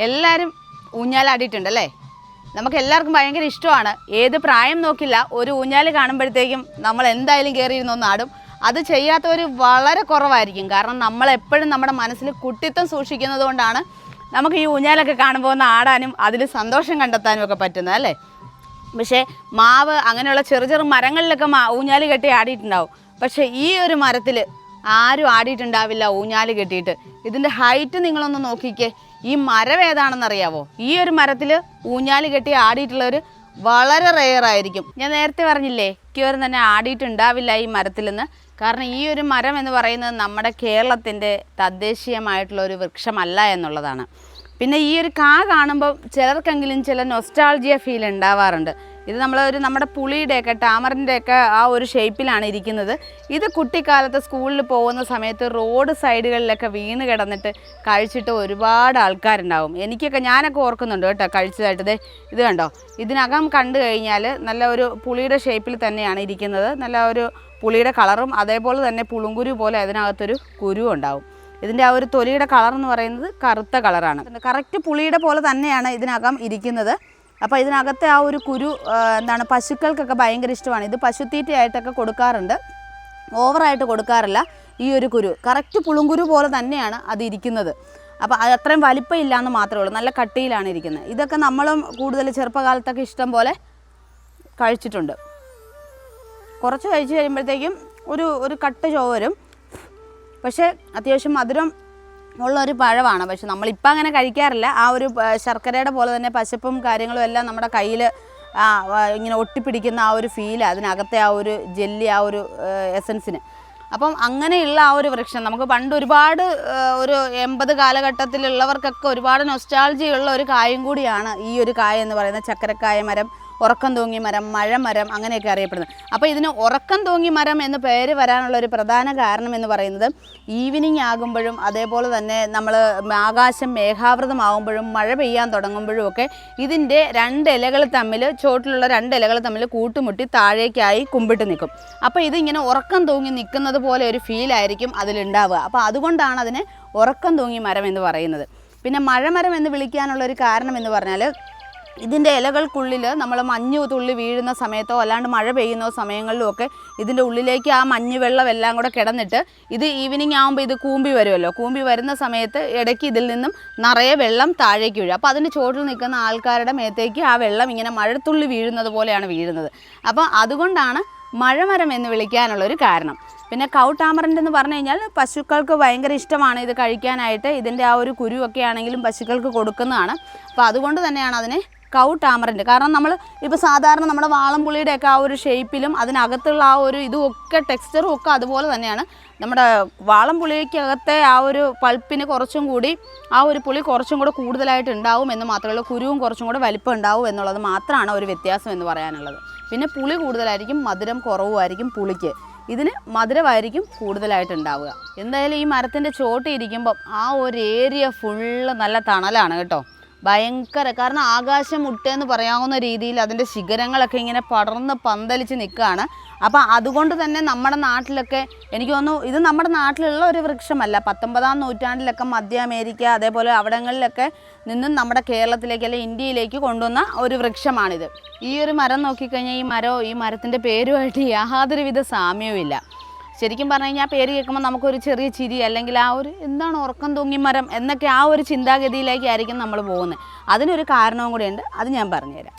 എല്ലാവരും ഊഞ്ഞാലാടിയിട്ടുണ്ടല്ലേ? നമുക്ക് എല്ലാവർക്കും ഭയങ്കര ഇഷ്ടമാണ്. ഏത് പ്രായം നോക്കില്ല, ഒരു ഊഞ്ഞാൽ കാണുമ്പോഴത്തേക്കും നമ്മൾ എന്തായാലും കയറിയിരുന്നൊന്ന് ആടും. അത് ചെയ്യാത്തവർ വളരെ കുറവായിരിക്കും. കാരണം നമ്മളെപ്പോഴും നമ്മുടെ മനസ്സിൽ കുട്ടിത്തം സൂക്ഷിക്കുന്നത് കൊണ്ടാണ് നമുക്ക് ഈ ഊഞ്ഞാലൊക്കെ കാണുമ്പോൾ ഒന്ന് ആടാനും അതിൽ സന്തോഷം കണ്ടെത്താനും ഒക്കെ പറ്റുന്നത് അല്ലേ? പക്ഷേ മാവ് അങ്ങനെയുള്ള ചെറു മരങ്ങളിലൊക്കെ ഊഞ്ഞാൽ കെട്ടി ആടിയിട്ടുണ്ടാവും. പക്ഷേ ഈ ഒരു മരത്തിൽ ആരും ആടിയിട്ടുണ്ടാവില്ല ഊഞ്ഞാൽ കെട്ടിയിട്ട്. ഇതിൻ്റെ ഹൈറ്റ് നിങ്ങളൊന്ന് നോക്കിക്കേ. ഈ മരം ഏതാണെന്നറിയാവോ? ഈ ഒരു മരത്തിൽ ഊഞ്ഞാൽ കെട്ടി ആടിയിട്ടുള്ളവർ വളരെ റെയറായിരിക്കും. ഞാൻ നേരത്തെ പറഞ്ഞില്ലേ, മിക്കവരും തന്നെ ആടിയിട്ടുണ്ടാവില്ല ഈ മരത്തിൽ നിന്ന്. കാരണം ഈ ഒരു മരം എന്ന് പറയുന്നത് നമ്മുടെ കേരളത്തിൻ്റെ തദ്ദേശീയമായിട്ടുള്ള ഒരു വൃക്ഷമല്ല എന്നുള്ളതാണ്. പിന്നെ ഈ ഒരു കാ കാണുമ്പോൾ ചിലർക്കെങ്കിലും ചില നൊസ്റ്റാൾജിയ ഫീൽ ഉണ്ടാവാറുണ്ട്. ഇത് നമ്മുടെ പുളിയുടെയൊക്കെ ടാമറിൻ്റെയൊക്കെ ആ ഒരു ഷേപ്പിലാണ് ഇരിക്കുന്നത്. ഇത് കുട്ടിക്കാലത്ത് സ്കൂളിൽ പോകുന്ന സമയത്ത് റോഡ് സൈഡുകളിലൊക്കെ വീണ് കിടന്നിട്ട് കഴിച്ചിട്ട് ഒരുപാട് ആൾക്കാരുണ്ടാവും. ഞാനൊക്കെ ഓർക്കുന്നുണ്ട് കേട്ടോ കഴിച്ചതായിട്ട്. ഇത് കണ്ടോ, ഇതിനകം കണ്ടു കഴിഞ്ഞാൽ നല്ല ഒരു പുളിയുടെ ഷേപ്പിൽ തന്നെയാണ് ഇരിക്കുന്നത്. നല്ല ഒരു പുളിയുടെ കളറും അതേപോലെ തന്നെ പുളുങ്കുരു പോലെ അതിനകത്തൊരു കുരുവും ഉണ്ടാവും. ഇതിൻ്റെ ആ ഒരു തൊലിയുടെ കളർ എന്ന് പറയുന്നത് കറുത്ത കളറാണ്. കറക്റ്റ് പുളിയുടെ പോലെ തന്നെയാണ് ഇതിനകം ഇരിക്കുന്നത്. അപ്പോൾ ഇതിനകത്തെ ആ ഒരു കുരു പശുക്കൾക്കൊക്കെ ഭയങ്കര ഇഷ്ടമാണ്. ഇത് പശുത്തീറ്റയായിട്ടൊക്കെ കൊടുക്കാറുണ്ട്, ഓവറായിട്ട് കൊടുക്കാറില്ല. ഈ ഒരു കുരു കറക്റ്റ് പുളുങ്കുരു പോലെ തന്നെയാണ് അത് ഇരിക്കുന്നത്. അപ്പോൾ അത് അത്രയും വലിപ്പം ഇല്ലയെന്ന് മാത്രമേ ഉള്ളൂ, നല്ല കട്ടിയിലാണ് ഇരിക്കുന്നത്. ഇതൊക്കെ നമ്മളും കൂടുതൽ ചെറുപ്പകാലത്തൊക്കെ ഇഷ്ടം പോലെ കഴിച്ചിട്ടുണ്ട്. കുറച്ച് കഴിച്ച് കഴിയുമ്പോഴത്തേക്കും ഒരു കട്ട ചുവ വരും. പക്ഷേ അത്യാവശ്യം മധുരം ഉള്ളൊരു പഴമാണ്. പക്ഷെ നമ്മളിപ്പോൾ അങ്ങനെ കഴിക്കാറില്ല. ആ ഒരു ശർക്കരയുടെ പോലെ തന്നെ പശപ്പും കാര്യങ്ങളും എല്ലാം നമ്മുടെ കയ്യിൽ ഇങ്ങനെ ഒട്ടിപ്പിടിക്കുന്ന ആ ഒരു ഫീൽ, അതിനകത്തെ ആ ഒരു ജെല്ലി, ആ ഒരു എസൻസിന്. അപ്പം അങ്ങനെയുള്ള ആ ഒരു വൃക്ഷം നമുക്ക് പണ്ട് ഒരുപാട് ഒരു 80 കാലഘട്ടത്തിലുള്ളവർക്കൊക്കെ ഒരുപാട് നൊസ്റ്റാൾജിയുള്ള ഒരു കായും കൂടിയാണ് ഈ ഒരു കായ എന്ന് പറയുന്നത്. ചക്കരക്കായ മരം, ഉറക്കം തൂങ്ങി മരം, മഴമരം അങ്ങനെയൊക്കെ അറിയപ്പെടുന്നത്. അപ്പോൾ ഇതിന് ഉറക്കം തൂങ്ങി മരം എന്ന് പേര് വരാനുള്ള ഒരു പ്രധാന കാരണം എന്ന് പറയുന്നത് ഈവനിങ് ആകുമ്പോഴും അതേപോലെ തന്നെ നമ്മൾ ആകാശം മേഘാവൃതമാകുമ്പോഴും മഴ പെയ്യാൻ തുടങ്ങുമ്പോഴും ഒക്കെ ഇതിൻ്റെ ചോട്ടിലുള്ള രണ്ട് ഇലകൾ തമ്മിൽ കൂട്ടുമുട്ടി താഴേക്കായി കുമ്പിട്ട് നിൽക്കും. അപ്പോൾ ഇതിങ്ങനെ ഉറക്കം തൂങ്ങി നിൽക്കുന്നത് പോലെ ഒരു ഫീലായിരിക്കും അതിലുണ്ടാവുക. അപ്പോൾ അതുകൊണ്ടാണ് അതിനെ ഉറക്കം തൂങ്ങി മരം എന്ന് പറയുന്നത്. പിന്നെ മഴമരം എന്ന് വിളിക്കാനുള്ളൊരു കാരണം എന്ന് പറഞ്ഞാൽ ഇതിൻ്റെ ഇലകൾക്കുള്ളിൽ നമ്മൾ മഞ്ഞ് തുള്ളി വീഴുന്ന സമയത്തോ അല്ലാണ്ട് മഴ പെയ്യുന്ന സമയങ്ങളിലും ഒക്കെ ഇതിൻ്റെ ഉള്ളിലേക്ക് ആ മഞ്ഞ് വെള്ളം എല്ലാം കൂടെ കിടന്നിട്ട് ഇത് ഈവനിങ് ആകുമ്പോൾ ഇത് കൂമ്പി വരുമല്ലോ. കൂമ്പി വരുന്ന സമയത്ത് ഇടയ്ക്ക് ഇതിൽ നിന്നും നിറയെ വെള്ളം താഴേക്ക് വീഴും. അപ്പോൾ അതിന് ചോട്ടിൽ നിൽക്കുന്ന ആൾക്കാരുടെ മേത്തേക്ക് ആ വെള്ളം ഇങ്ങനെ മഴത്തുള്ളി വീഴുന്നത് പോലെയാണ് വീഴുന്നത്. അപ്പോൾ അതുകൊണ്ടാണ് മഴമരം എന്ന് വിളിക്കാനുള്ളൊരു കാരണം. പിന്നെ കൗ ടാമറിൻ്റെ എന്ന് പറഞ്ഞു കഴിഞ്ഞാൽ പശുക്കൾക്ക് ഭയങ്കര ഇഷ്ടമാണ് ഇത് കഴിക്കാനായിട്ട്. ഇതിൻ്റെ ആ ഒരു കുരുവൊക്കെ ആണെങ്കിലും പശുക്കൾക്ക് കൊടുക്കുന്നതാണ്. അപ്പോൾ അതുകൊണ്ട് തന്നെയാണ് അതിനെ കൗ ടാമറിൻ്റെ. കാരണം നമ്മൾ ഇപ്പോൾ സാധാരണ നമ്മുടെ വാളംപുളിയുടെയൊക്കെ ആ ഒരു ഷേപ്പിലും അതിനകത്തുള്ള ആ ഒരു ഇതുമൊക്കെ ടെക്സ്ചറും ഒക്കെ അതുപോലെ തന്നെയാണ്. നമ്മുടെ വാളംപുളിക്കകത്തെ ആ ഒരു പൾപ്പിന് കുറച്ചും കൂടി ആ ഒരു പുളി കുറച്ചും കൂടെ കൂടുതലായിട്ട് ഉണ്ടാവും എന്ന് മാത്രമേ ഉള്ളൂ. കുരുവും കുറച്ചും കൂടെ വലിപ്പം ഉണ്ടാവും എന്നുള്ളത് മാത്രമാണ് ഒരു വ്യത്യാസം എന്ന് പറയാനുള്ളത്. പിന്നെ പുളി കൂടുതലായിരിക്കും, മധുരം കുറവുമായിരിക്കും പുളിക്ക്. ഇതിന് മധുരമായിരിക്കും കൂടുതലായിട്ടുണ്ടാവുക. എന്തായാലും ഈ മരത്തിൻ്റെ ചോട്ടി ഇരിക്കുമ്പം ആ ഒരു ഏരിയ ഫുള്ള് നല്ല തണലാണ് കേട്ടോ. ഭയങ്കര, കാരണം ആകാശം മുട്ടെന്ന് പറയാവുന്ന രീതിയിൽ അതിൻ്റെ ശിഖരങ്ങളൊക്കെ ഇങ്ങനെ പടർന്ന് പന്തലിച്ച് നിൽക്കുകയാണ്. അപ്പം അതുകൊണ്ട് തന്നെ നമ്മുടെ നാട്ടിലൊക്കെ എനിക്ക് തോന്നുന്നു ഇത് നമ്മുടെ നാട്ടിലുള്ള ഒരു വൃക്ഷമല്ല. 19-ാം നൂറ്റാണ്ടിലൊക്കെ മധ്യ അമേരിക്ക അതേപോലെ അവിടങ്ങളിലൊക്കെ നിന്നും നമ്മുടെ കേരളത്തിലേക്ക് അല്ലെങ്കിൽ ഇന്ത്യയിലേക്ക് കൊണ്ടുവന്ന ഒരു വൃക്ഷമാണിത്. ഈ ഒരു മരം നോക്കിക്കഴിഞ്ഞാൽ ഈ മരത്തിൻ്റെ പേരുമായിട്ട് യാതൊരുവിധ സാമ്യവും ഇല്ല. ശരിക്കും പറഞ്ഞു കഴിഞ്ഞാൽ ആ പേര് കേൾക്കുമ്പോൾ നമുക്കൊരു ചെറിയ ചിരി, അല്ലെങ്കിൽ ആ ഒരു എന്താണ് ഉറക്കം തൂങ്ങി മരം എന്നൊക്കെ ആ ഒരു ചിന്താഗതിയിലേക്കായിരിക്കും നമ്മൾ പോകുന്നത്. അതിനൊരു കാരണവും കൂടിയുണ്ട്, അത് ഞാൻ പറഞ്ഞുതരാം.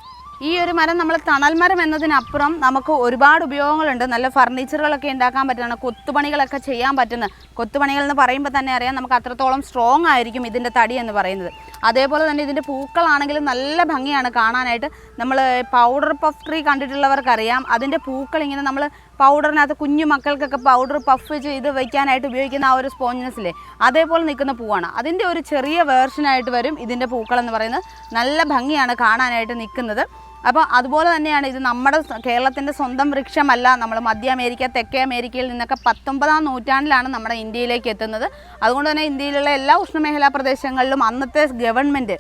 ഈ ഒരു മരം നമ്മൾ തണൽ മരം എന്നതിനപ്പുറം നമുക്ക് ഒരുപാട് ഉപയോഗങ്ങളുണ്ട്. നല്ല ഫർണിച്ചറുകളൊക്കെ ഉണ്ടാക്കാൻ പറ്റുന്ന, കൊത്തുപണികളൊക്കെ ചെയ്യാൻ പറ്റുന്ന, കൊത്തുപണികൾ എന്ന് പറയുമ്പോൾ തന്നെ അറിയാം നമുക്ക് അത്രത്തോളം സ്ട്രോങ് ആയിരിക്കും ഇതിൻ്റെ തടി എന്ന് പറയുന്നത്. അതേപോലെ തന്നെ ഇതിൻ്റെ പൂക്കളാണെങ്കിലും നല്ല ഭംഗിയാണ് കാണാനായിട്ട്. നമ്മൾ പൗഡർ പഫ് ട്രീ കണ്ടിട്ടുള്ളവർക്കറിയാം, അതിൻ്റെ പൂക്കൾ ഇങ്ങനെ നമ്മൾ പൗഡറിനകത്ത് കുഞ്ഞു മക്കൾക്കൊക്കെ പൗഡർ പഫ് ചെയ്ത് വയ്ക്കാനായിട്ട് ഉപയോഗിക്കുന്ന ആ ഒരു സ്പോഞ്ചിനെസ്സില്ലേ, അതേപോലെ നിൽക്കുന്ന പൂവാണ്. അതിൻ്റെ ഒരു ചെറിയ വേർഷനായിട്ട് വരും ഇതിൻ്റെ പൂക്കളെന്ന് പറയുന്നത്. നല്ല ഭംഗിയാണ് കാണാനായിട്ട് നിൽക്കുന്നത്. അപ്പോൾ അതുപോലെ തന്നെയാണ് ഇത് നമ്മുടെ കേരളത്തിൻ്റെ സ്വന്തം വൃക്ഷമല്ല. നമ്മൾ മധ്യ അമേരിക്ക, തെക്കേ അമേരിക്കയിൽ നിന്നൊക്കെ 19-ാം നൂറ്റാണ്ടിലാണ് നമ്മുടെ ഇന്ത്യയിലേക്ക് എത്തുന്നത്. അതുകൊണ്ട് തന്നെ ഇന്ത്യയിലുള്ള എല്ലാ ഉഷ്ണമേഖലാ പ്രദേശങ്ങളിലും അന്നത്തെ ഗവൺമെൻറ്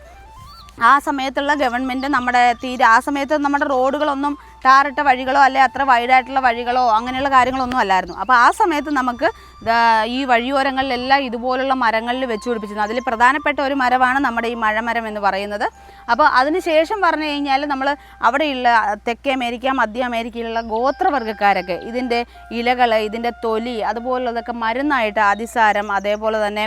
ആ സമയത്തുള്ള ഗവൺമെൻറ് നമ്മുടെ ആ സമയത്ത് നമ്മുടെ റോഡുകളൊന്നും ടാറിട്ട വഴികളോ അല്ലെ അത്ര വൈഡായിട്ടുള്ള വഴികളോ അങ്ങനെയുള്ള കാര്യങ്ങളൊന്നും അല്ലായിരുന്നു. അപ്പോൾ ആ സമയത്ത് നമുക്ക് ഈ വഴിയോരങ്ങളിലെല്ലാം ഇതുപോലുള്ള മരങ്ങളിൽ വെച്ച് പിടിപ്പിച്ചിരുന്നു. അതിൽ പ്രധാനപ്പെട്ട ഒരു മരമാണ് നമ്മുടെ ഈ മഴമരം എന്ന് പറയുന്നത്. അപ്പോൾ അതിനുശേഷം പറഞ്ഞു കഴിഞ്ഞാൽ നമ്മൾ അവിടെയുള്ള തെക്കേ അമേരിക്ക, മധ്യ അമേരിക്കയിലുള്ള ഗോത്രവർഗ്ഗക്കാരൊക്കെ ഇതിൻ്റെ ഇലകൾ, ഇതിൻ്റെ തൊലി അതുപോലുള്ളതൊക്കെ മരുന്നായിട്ട് അതിസാരം, അതേപോലെ തന്നെ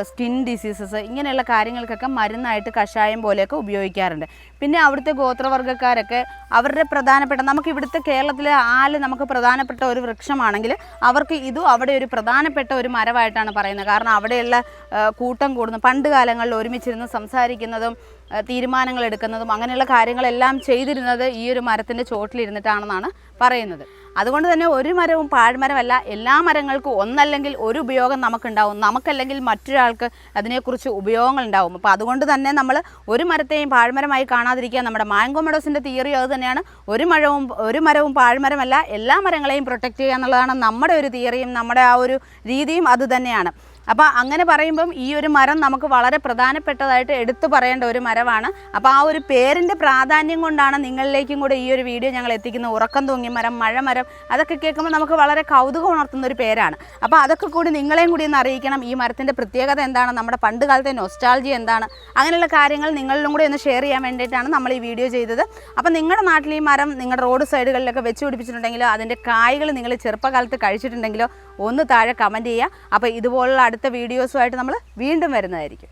സ്കിൻ ഡിസീസസ് ഇങ്ങനെയുള്ള കാര്യങ്ങൾക്കൊക്കെ മരുന്നായിട്ട് കഷായം പോലെയൊക്കെ ഉപയോഗിക്കാറുണ്ട്. പിന്നെ അവിടുത്തെ ഗോത്രവർഗ്ഗക്കാരൊക്കെ അവരുടെ പ്രധാനപ്പെട്ട, നമുക്ക് ഇവിടുത്തെ കേരളത്തിലെ ആല് നമുക്ക് പ്രധാനപ്പെട്ട ഒരു വൃക്ഷമാണെങ്കിൽ അവർക്ക് ഇതും അവിടെ ഒരു പ്രധാനപ്പെട്ട ഒരു മരമായിട്ടാണ് പറയുന്നത്. കാരണം അവിടെയുള്ള കൂട്ടം കൂടുന്നു, പണ്ട് കാലങ്ങളിൽ ഒരുമിച്ചിരുന്ന് സംസാരിക്കുന്നതും തീരുമാനങ്ങൾ എടുക്കുന്നതും അങ്ങനെയുള്ള കാര്യങ്ങളെല്ലാം ചെയ്തിരുന്നത് ഈ ഒരു മരത്തിൻ്റെ ചോട്ടിലിരുന്നിട്ടാണെന്നാണ് പറയുന്നത്. അതുകൊണ്ട് തന്നെ ഒരു മരവും പാഴ്മരമല്ല, എല്ലാ മരങ്ങൾക്കും ഒന്നല്ലെങ്കിൽ ഒരു ഉപയോഗം നമുക്കുണ്ടാവും, നമുക്കല്ലെങ്കിൽ മറ്റൊരാൾക്ക് അതിനെക്കുറിച്ച് ഉപയോഗങ്ങളുണ്ടാവും. അപ്പോൾ അതുകൊണ്ട് തന്നെ നമ്മൾ ഒരു മരത്തെയും പാഴ്മരമായി കാണാതിരിക്കുക. നമ്മുടെ മാംഗോ മെഡോസിൻ്റെ തിയറി അത് തന്നെയാണ്. ഒരു മരവും പാഴ്മരമല്ല, എല്ലാ മരങ്ങളെയും പ്രൊട്ടക്റ്റ് ചെയ്യുക എന്നുള്ളതാണ് നമ്മുടെ ഒരു തിയറിയും നമ്മുടെ ആ ഒരു രീതിയും അത് തന്നെയാണ്. അപ്പോൾ അങ്ങനെ പറയുമ്പം ഈ ഒരു മരം നമുക്ക് വളരെ പ്രധാനപ്പെട്ടതായിട്ട് എടുത്തു പറയേണ്ട ഒരു മരമാണ്. അപ്പോൾ ആ ഒരു പേരിൻ്റെ പ്രാധാന്യം കൊണ്ടാണ് നിങ്ങളിലേക്കും കൂടെ ഈ ഒരു വീഡിയോ ഞങ്ങൾ എത്തിക്കുന്നത്. ഉറക്കം തൂങ്ങിയ മരം, മഴമരം, അതൊക്കെ കേൾക്കുമ്പോൾ നമുക്ക് വളരെ കൗതുകം ഉണർത്തുന്ന ഒരു പേരാണ്. അപ്പോൾ അതൊക്കെ കൂടി നിങ്ങളെയും കൂടി ഒന്ന് അറിയിക്കണം. ഈ മരത്തിൻ്റെ പ്രത്യേകത എന്താണ്, നമ്മുടെ പണ്ട് കാലത്തെ നൊസ്റ്റാൾജി എന്താണ്, അങ്ങനെയുള്ള കാര്യങ്ങൾ നിങ്ങളിലും കൂടി ഒന്ന് ഷെയർ ചെയ്യാൻ വേണ്ടിയിട്ടാണ് നമ്മൾ ഈ വീഡിയോ ചെയ്തത്. അപ്പോൾ നിങ്ങളുടെ നാട്ടിൽ ഈ മരം നിങ്ങളുടെ റോഡ് സൈഡുകളിലൊക്കെ വെച്ച് പിടിപ്പിച്ചിട്ടുണ്ടെങ്കിലോ അതിൻ്റെ കായ്കൾ നിങ്ങൾ ചെറുപ്പകാലത്ത് കഴിച്ചിട്ടുണ്ടെങ്കിലോ ഒന്ന് താഴെ കമൻറ്റ് ചെയ്യുക. അപ്പോൾ ഇതുപോലുള്ള അടുത്ത വീഡിയോസുമായിട്ട് നമ്മൾ വീണ്ടും വരുന്നതായിരിക്കും.